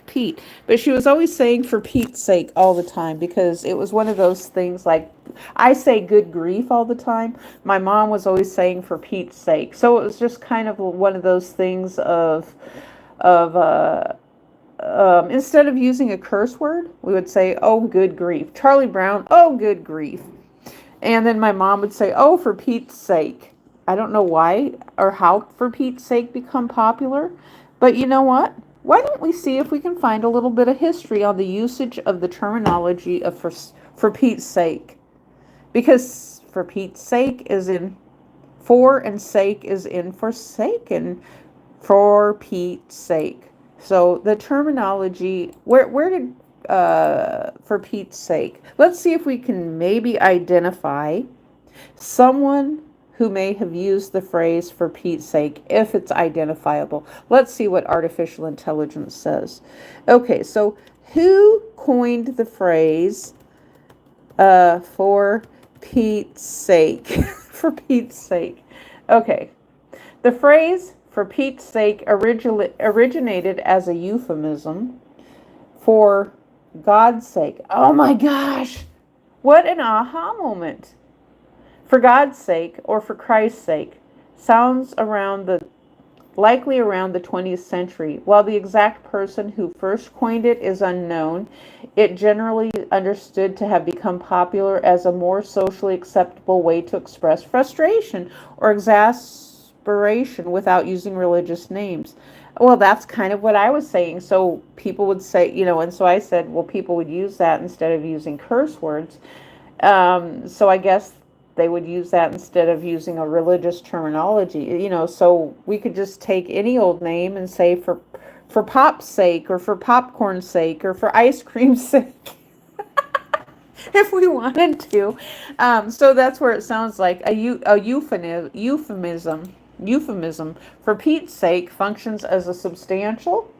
Pete, but she was always saying for Pete's sake all the time because it was one of those things like I say good grief all the time. My mom was always saying for Pete's sake. So it was just kind of one of those things of instead of using a curse word, we would say, oh, good grief. Charlie Brown, oh, good grief. And then my mom would say, oh, for Pete's sake. I don't know why or how for Pete's sake become popular, but you know what? Why don't we see if we can find a little bit of history on the usage of the terminology of for Pete's sake? Because for Pete's sake is in for and sake is in forsaken for Pete's sake. So the terminology, where did for Pete's sake? Let's see if we can maybe identify someone who may have used the phrase for Pete's sake if it's identifiable. Let's see what artificial intelligence says. Okay, so who coined the phrase for Pete's sake? For Pete's sake. Okay, the phrase for Pete's sake originated as a euphemism for God's sake. Oh my gosh, what an aha moment. For God's sake or for Christ's sake sounds likely around the 20th century. While the exact person who first coined it is unknown, it generally understood to have become popular as a more socially acceptable way to express frustration or exasperation without using religious names. Well, that's kind of what I was saying. So people would say, and so I said, well, people would use that instead of using curse words. So I guess they would use that instead of using a religious terminology, so we could just take any old name and say for pop's sake or for popcorn's sake or for ice cream's sake if we wanted to. So that's where it sounds like a euphemism for Pete's sake functions as a substantial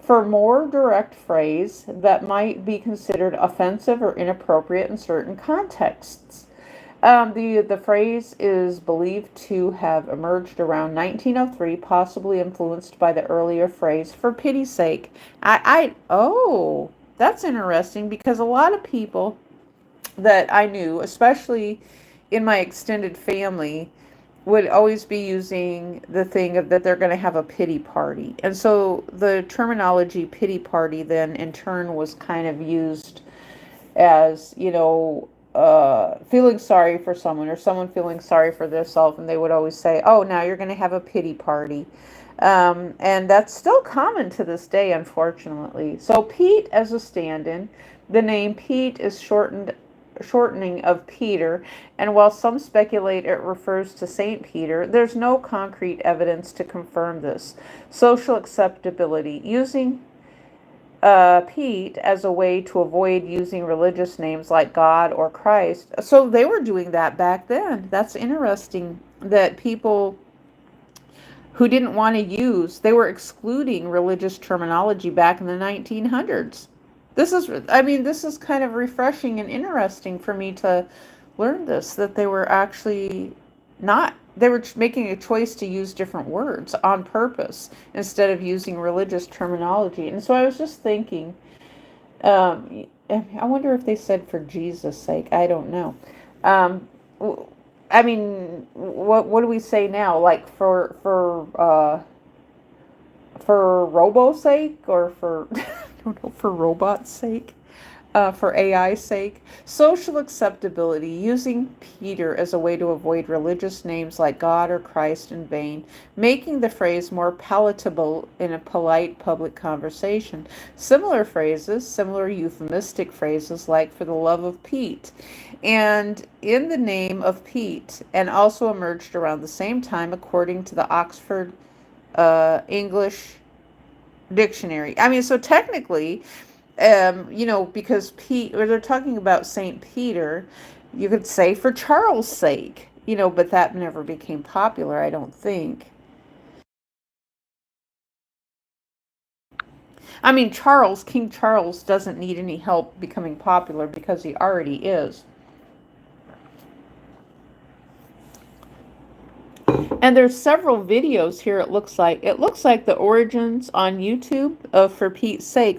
for more direct phrase that might be considered offensive or inappropriate in certain contexts. The phrase is believed to have emerged around 1903, possibly influenced by the earlier phrase "for pity's sake." Oh, that's interesting because a lot of people that I knew, especially in my extended family, would always be using the thing of that they're going to have a pity party. And so the terminology pity party then in turn was kind of used as, feeling sorry for someone or someone feeling sorry for themselves. And they would always say, oh, now you're going to have a pity party. And that's still common to this day, unfortunately. So Pete as a stand-in, the name Pete is shortening of Peter, and while some speculate it refers to Saint Peter, there's no concrete evidence to confirm this. Social acceptability. Using Pete as a way to avoid using religious names like God or Christ. So they were doing that back then. That's interesting that people who didn't want to use, they were excluding religious terminology back in the 1900s. This is kind of refreshing and interesting for me to learn this, that they were actually not, they were making a choice to use different words on purpose instead of using religious terminology. And so I was just thinking, I wonder if they said for Jesus' sake. I don't know. Um, what do we say now? Like for robo's sake or for I don't know, for robot's sake, for AI's sake. Social acceptability, using Peter as a way to avoid religious names like God or Christ in vain, making the phrase more palatable in a polite public conversation. Similar euphemistic phrases like for the love of Pete and in the name of Pete, and also emerged around the same time according to the Oxford English dictionary. So technically, because Pete, or they're talking about Saint Peter, you could say for Charles' sake, but that never became popular, I don't think. King Charles doesn't need any help becoming popular because he already is. And there's several videos here. It looks like the origins on YouTube of For Pete's Sake.